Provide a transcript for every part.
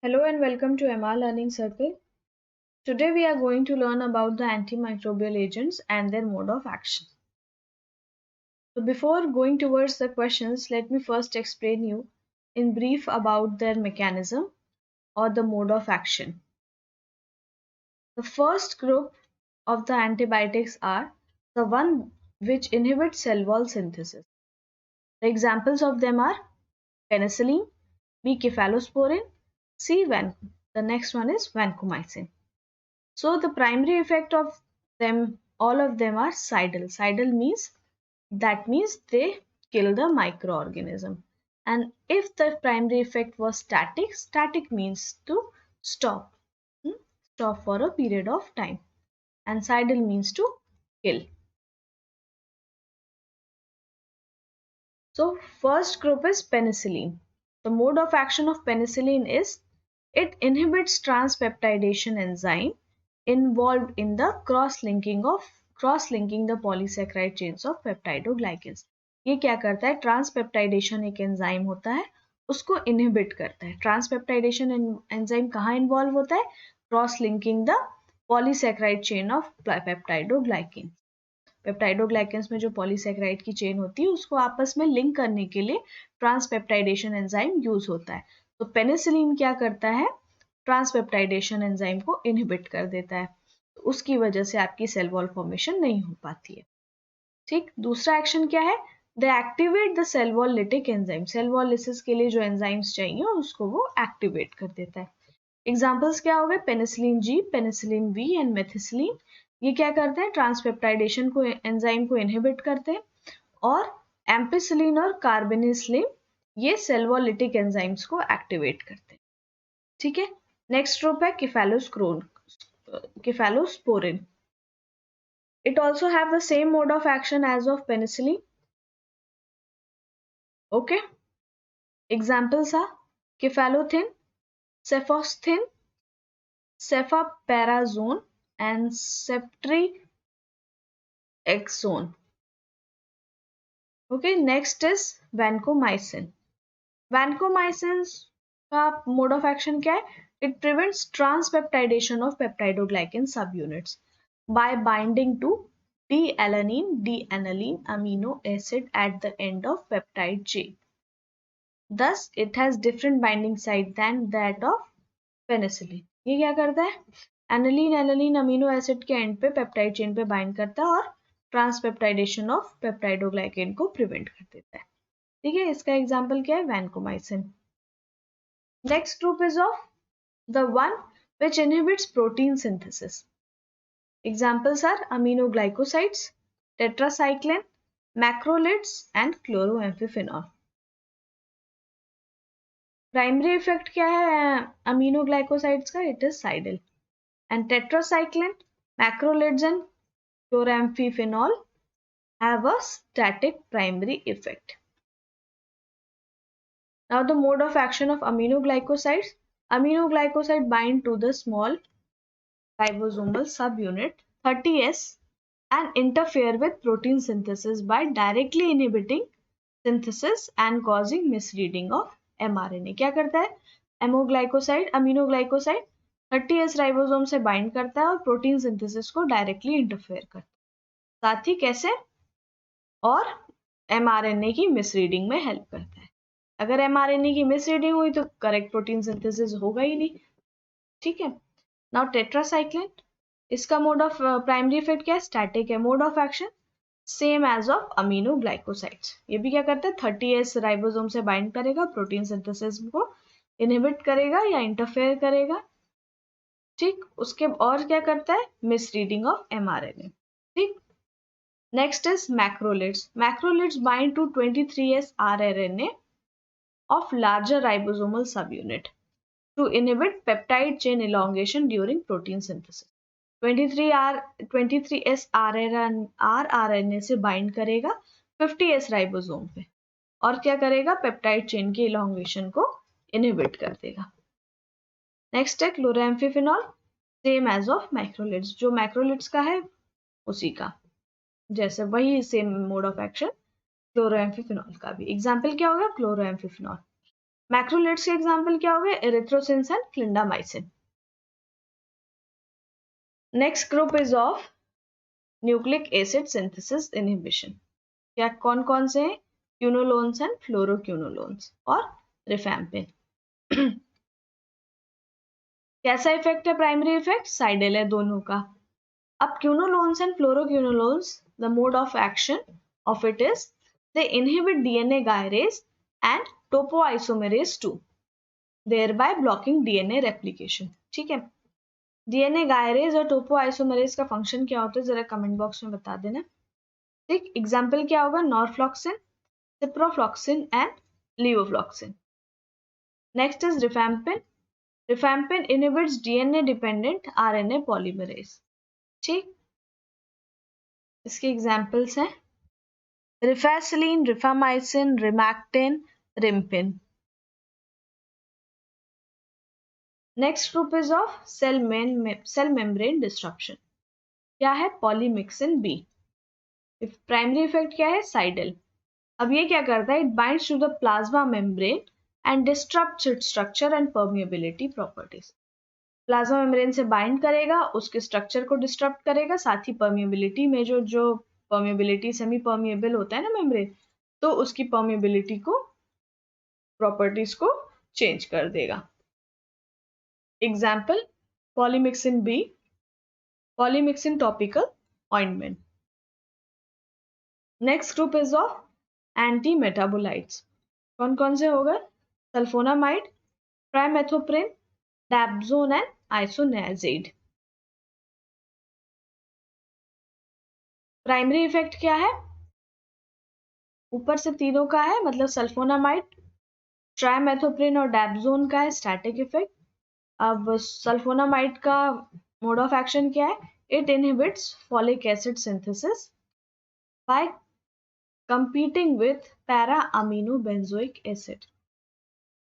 Hello and welcome to MR Learning Circle. Today we are going to learn about the antimicrobial agents and their mode of action. So before going towards the questions, let me first explain you in brief about their mechanism or the mode of action. The first group of the antibiotics are the one which inhibits cell wall synthesis. The examples of them are penicillin, B. Cephalosporin, C. The next one is vancomycin. So the primary effect of them, all of them are cidal. Cidal means they kill the microorganism. And if the primary effect was static, static means to stop, stop for a period of time. And cidal means to kill. So first group is penicillin. The mode of action of penicillin is it inhibits transpeptidation enzyme involved in the cross-linking the polysaccharide chains of peptidoglycans. ये क्या करता है? ट्रांसपेप्टाइडेशन एक enzyme होता है, उसको inhibit करता है. ट्रांसपेप्टाइडेशन एंजाइम कहाँ इन्वॉल्व होता है? Cross linking the polysaccharide chain of peptidoglycan. Peptidoglycans में जो पॉलीसैकेराइड की चेन होती है उसको आपस में लिंक करने के लिए ट्रांसपेप्टाइडेशन एंजाइम यूज होता है. तो पेनिसिलिन क्या करता है? ट्रांसपेप्टाइडेशन एंजाइम को इनहिबिट कर देता है. तो उसकी वजह से आपकी सेल वॉल फॉर्मेशन नहीं हो पाती है. ठीक. दूसरा एक्शन क्या है? They activate the cell wall lytic enzyme. Cell wall lysis के लिए जो एंजाइम्स चाहिए उसको वो एक्टिवेट कर देता है. एग्जाम्पल्स क्या हो गए? Penicillin G, penicillin V and methicillin. ये क्या करते हैं? ट्रांसपेप्टाइडेशन को एंजाइम को इनहिबिट करते हैं. और एम्पिसिलिन और कार्बेनिसिलिन ये सेल वॉल लिटिक एंजाइम्स को एक्टिवेट करते हैं. ठीक है. नेक्स्ट ग्रुप है cephalosporin. It also have the same mode of action as of penicillin. Okay. Examples are cefalothin, cephostin, cefaperazone and ceftriaxone. Okay. Next is vancomycin. Vancomycin का mode of action क्या है? It prevents transpeptidation of peptidoglycan subunits by binding to D-alanine amino acid at the end of peptide chain. Thus, it has different binding site than that of penicillin. ये क्या करता है? Alanine amino acid के and पे peptide chain पे bind करता है और ट्रांसपेप्टाइडेशन ऑफ पेप्टाइडोग्लाइकेन को प्रिवेंट कर देता है. ठीक है. इसका एग्जांपल क्या है? Vancomycin. Next group is of the one which inhibits protein synthesis. Examples are aminoglycosides, tetracycline, macrolides and chloroamphephenol. Primary effect क्या है aminoglycosides का? It is cidal. And tetracycline, macrolides and chloramphephenol have a static primary effect. Now the mode of action of aminoglycosides. Aminoglycoside bind to the small ribosomal subunit 30S and interfere with protein synthesis by directly inhibiting synthesis and causing misreading of mRNA. क्या करता है? aminoglycoside 30S ribosome से bind करता है और protein synthesis को directly interfere करता है. साथ ही कैसे? और mRNA की मिसरीडिंग में हेल्प करता है. अगर mRNA की मिसरीडिंग हुई तो करेक्ट प्रोटीन सिंथेसिस होगा ही नहीं. ठीक है. नाउ टेट्रासाइक्लिन, इसका मोड ऑफ प्राइमरी इफेक्ट क्या है? स्टैटिक है. Mode of action same as of aminoglycosides. ये भी क्या करता है? 30S राइबोसोम से बाइंड करेगा, प्रोटीन सिंथेसिस को इनहिबिट करेगा या इंटरफेयर करेगा. ठीक. उसके और क्या करता है? Misreading of mRNA. ठीक. Next is macrolides. Macrolides bind to 23S rRNA of larger ribosomal subunit to inhibit peptide chain elongation during protein synthesis. 23S rRNA से बाइंड करेगा 50S राइबोसोम पे और क्या करेगा? पेप्टाइड चेन की इलोंगेशन को inhibit कर देगा. नेक्स्ट है chloramphenicol. Same as of macrolides. जो मैक्रोलिड्स का है उसी का जैसे वही same mode of action chloramphenicol का भी. एग्जाम्पल क्या होगा? क्लोराम्फेफिनॉल. मैक्रोलेट्स के एग्जाम्पल क्या हो गए? Erythrocins and clindamycin. Next group is of nucleic acid synthesis inhibition. क्या कौन कौन से हैं? क्यूनोलोन्स एंड फ्लोरोक्यूनोलोन्स और रिफैम्पिन. कैसा इफेक्ट है? प्राइमरी इफेक्ट साइडल है दोनों का. अब quinolones and fluoroquinolones, the mode of action of it is they inhibit DNA gyrase and topoisomerase 2, thereby blocking DNA replication. ठीक है. DNA gyrase और topoisomerase का फंक्शन क्या होता है जरा कमेंट बॉक्स में बता देना. ठीक. एग्जाम्पल क्या होगा? Norfloxacin, ciprofloxacin and levofloxacin. Next is rifampin. Rifampin inhibits DNA dependent RNA polymerase. ठीक. इसके एग्जाम्पल्स हैं rifacilin, rifamycin, rimactin, rimpin. Next group is of cell membrane disruption. क्या है? Polymyxin B. प्राइमरी इफेक्ट क्या है? साइडल. अब ये क्या करता है? It binds to the plasma membrane and disturbs its structure and permeability properties. Plasma membrane से बाइंड करेगा, उसके स्ट्रक्चर को डिस्टर्ब करेगा, साथ ही परमिएबिलिटी में जो परमिएबिलिटी सेमी परमिएबल होता है ना मेम्ब्रेन, तो उसकी परमिएबिलिटी को प्रॉपर्टीज को चेंज कर देगा. Example polymyxin B, polymyxin topical ointment. Next group is of anti metabolites. कौन कौन से होगा? Sulfonamide, trimethoprim, dapsone and isoniazid. Primary effect क्या है? ऊपर से तीनों का है, मतलब सल्फोनामाइड, ट्राइमेथोप्रिन और डैप्सोन का है स्टैटिक इफेक्ट. अब सल्फोनामाइड का मोड ऑफ एक्शन क्या है? It inhibits folic acid synthesis by competing with para-amino-benzoic acid.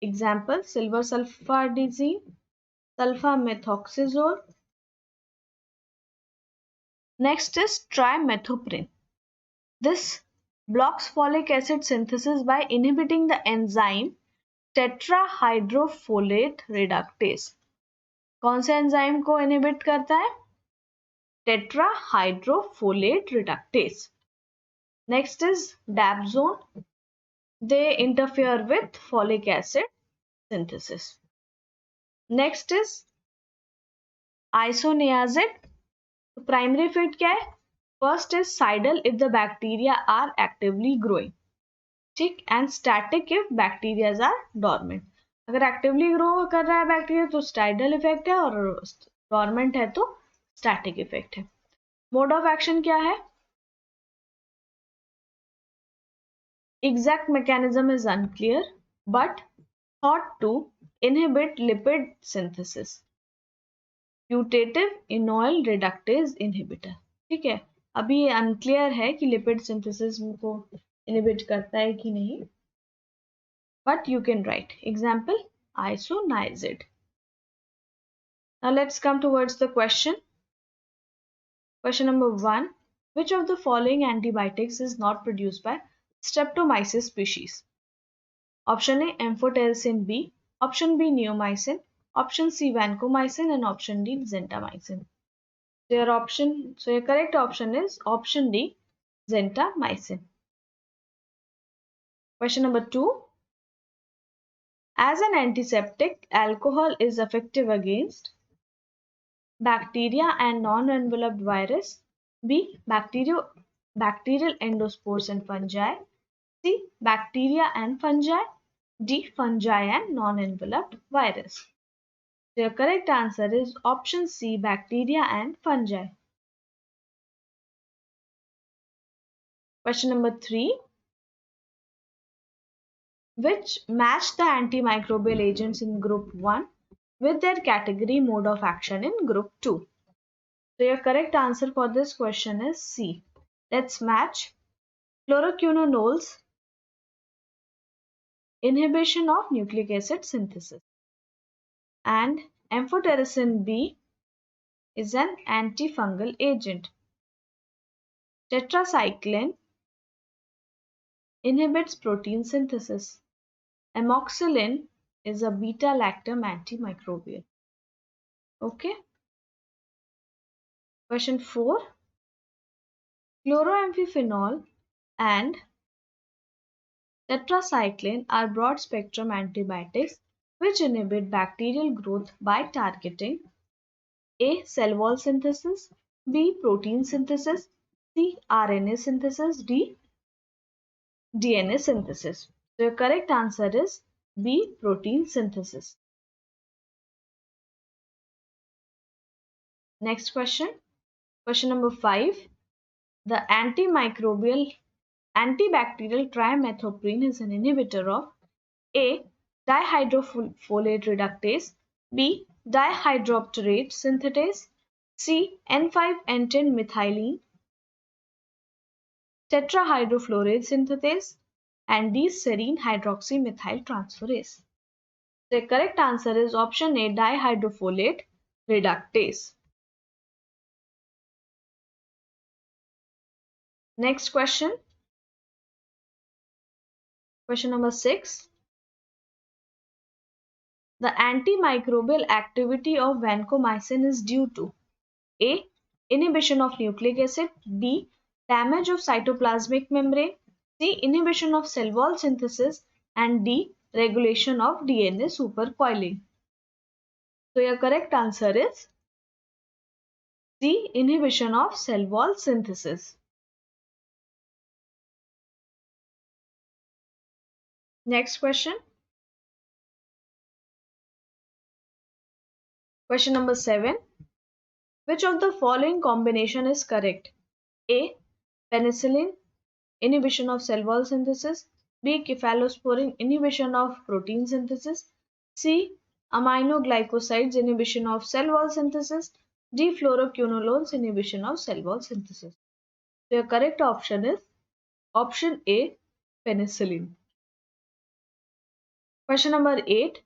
Example silver sulfadazine, sulfamethoxazole. Next is trimethoprim. This blocks folic acid synthesis by inhibiting the enzyme tetrahydrofolate reductase. कौन से enzyme को inhibit करता है? tetrahydrofolate reductase. Next is dapsone. They interfere with folic acid synthesis. Next is isoniazid. तो primary effect क्या है? First is cidal if the bacteria are actively growing. ठीक. And static if bacteria are dormant. अगर actively grow कर रहा है bacteria तो स्टाइडल effect है, और डॉर्मेंट है तो स्टैटिक इफेक्ट है. मोड ऑफ एक्शन क्या है? Exact mechanism is unclear, but thought to inhibit lipid synthesis. Putative enol reductase inhibitor. ठीक है. अभी ये अनक्लियर है कि लिपिड सिंथेसिस को इनहिबिट करता है कि नहीं, but you can write. Example isoniazid. Now let's come towards the question. Question number 1. Which of the following antibiotics is not produced by Streptomyces species? Option A amphotericin B, option B neomycin, option C vancomycin and option D gentamicin. So your correct option is option D gentamicin. Question number 2. As an antiseptic, alcohol is effective against bacteria and non-enveloped virus, B bacterial endospores and fungi, C bacteria and fungi, D fungi and non-enveloped virus. So your correct answer is option C bacteria and fungi. Question number 3. Which match the antimicrobial agents in group 1 with their category mode of action in group 2? So your correct answer for this question is C. Let's match. Fluoroquinolones, inhibition of nucleic acid synthesis, and amphotericin B is an antifungal agent. Tetracycline inhibits protein synthesis. Amoxicillin is a beta-lactam antimicrobial. Okay. Question 4. Chloramphenicol and tetracycline are broad-spectrum antibiotics which inhibit bacterial growth by targeting A. Cell wall synthesis, B. Protein synthesis, C. RNA synthesis, D. DNA synthesis. So your correct answer is B. Protein synthesis. Next question. Question number 5. The antibacterial trimethoprim is an inhibitor of A. Dihydrofolate reductase, B. Dihydroopterate synthetase, C. N5-N10 methylene tetrahydrofluoride synthetase, and D. serine hydroxymethyltransferase. The correct answer is option A. Dihydrofolate reductase. Next question. Question number 6. The antimicrobial activity of vancomycin is due to A. Inhibition of nucleic acid, B. Damage of cytoplasmic membrane, C. Inhibition of cell wall synthesis, and D. Regulation of DNA supercoiling. So your correct answer is C. Inhibition of cell wall synthesis. Next question. Question number 7. Which of the following combination is correct? A. Penicillin, inhibition of cell wall synthesis, B. Cephalosporin, inhibition of protein synthesis, C. Aminoglycosides, inhibition of cell wall synthesis, D. Fluoroquinolones, inhibition of cell wall synthesis. So your correct option is option A. Penicillin. Question number 8.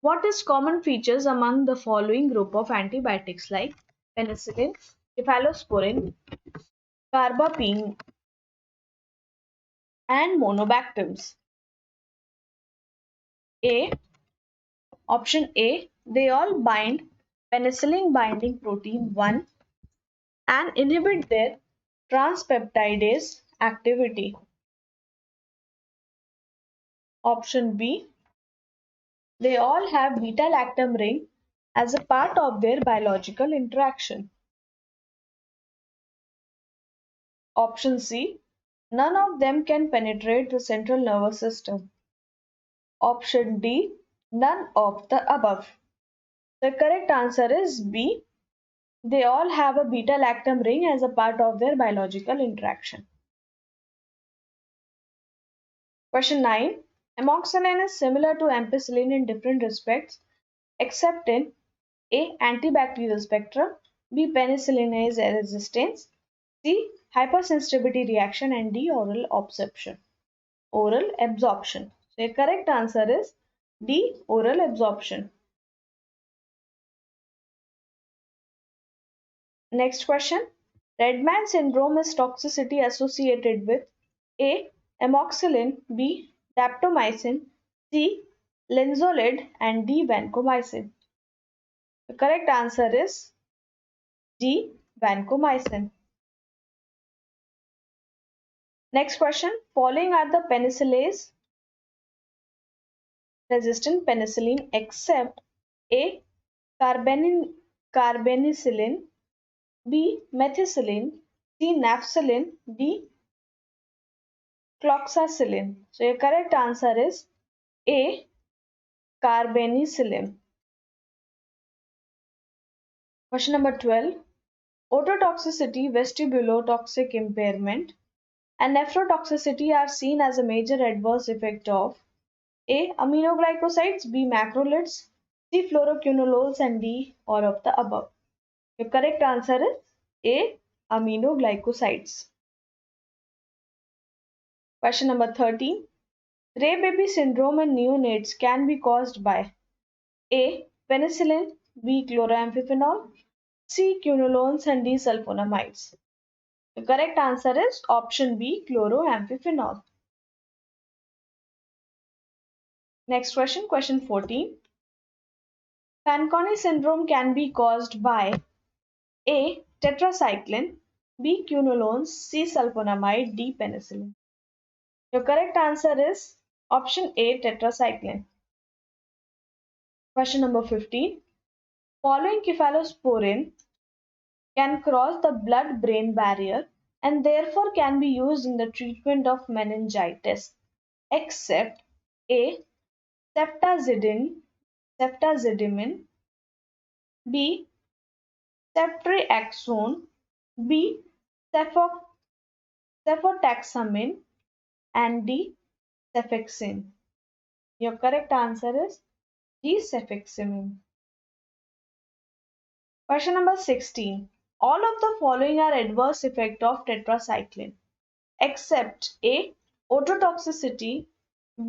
What is common features among the following group of antibiotics like penicillin, cephalosporin, carbapenems, and monobactams? A. Option A. They all bind penicillin binding protein 1 and inhibit their transpeptidase activity. Option B. They all have beta-lactam ring as a part of their biological interaction. Option C. None of them can penetrate the central nervous system. Option D. None of the above. The correct answer is B. They all have a beta-lactam ring as a part of their biological interaction. Question 9. Amoxicillin is similar to ampicillin in different respects except in A. Antibacterial spectrum, B. Penicillinase-resistance, C. Hypersensitivity reaction, and D. Oral absorption. So the correct answer is D. Oral absorption. Next question. Redman syndrome is toxicity associated with A. Amoxicillin, B. Daptomycin, C. Linezolid, and D. Vancomycin. The correct answer is D. Vancomycin. Next question. Following are the penicillase-resistant penicillin except A. Carbapenems, B. Methicillin, C. Nafcillin, D. Cloxacillin. So your correct answer is A. Carbapenems. Question number 12. Ototoxicity, vestibulotoxic impairment, and nephrotoxicity are seen as a major adverse effect of A. Aminoglycosides, B. Macrolides, C. Fluoroquinolones, and D. All of the above. Your correct answer is A. Aminoglycosides. Question number 13. Gray baby syndrome in neonates can be caused by A. Penicillin, B. Chloramphenicol, C. Quinolones, and D. sulfonamides. The correct answer is option B. Chloramphenicol. Next question, question 14. Fanconi syndrome can be caused by A. Tetracycline, B. Quinolones, C. Sulfonamide, D. Penicillin. Your correct answer is option A. Tetracycline. Question number 15. Following cephalosporin can cross the blood-brain barrier and therefore can be used in the treatment of meningitis, except A. Ceftazidime, B. Ceftriaxone, B. Cefotaxamine, and D. Cefixime. Your correct answer is D. Cefixime. Question number 16. All of the following are adverse effect of tetracycline, except A. Ototoxicity,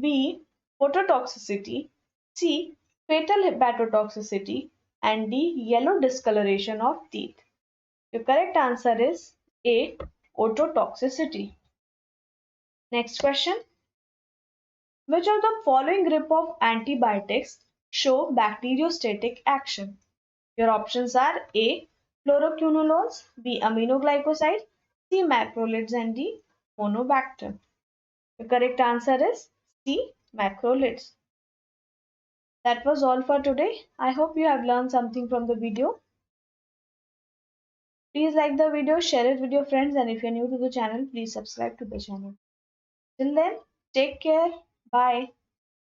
B. Phototoxicity, C. Fatal hepatotoxicity, and D. Yellow discoloration of teeth. Your correct answer is A. Ototoxicity. Next question. Which of the following group of antibiotics show bacteriostatic action? Your options are A. Fluoroquinolones, B. Aminoglycoside, C. Macrolides, and D. Monobactam. The correct answer is C. Macrolides. That was all for today. I hope you have learned something from the video. Please like the video, share it with your friends, and if you're new to the channel, please subscribe to the channel. Till then, take care. Bye.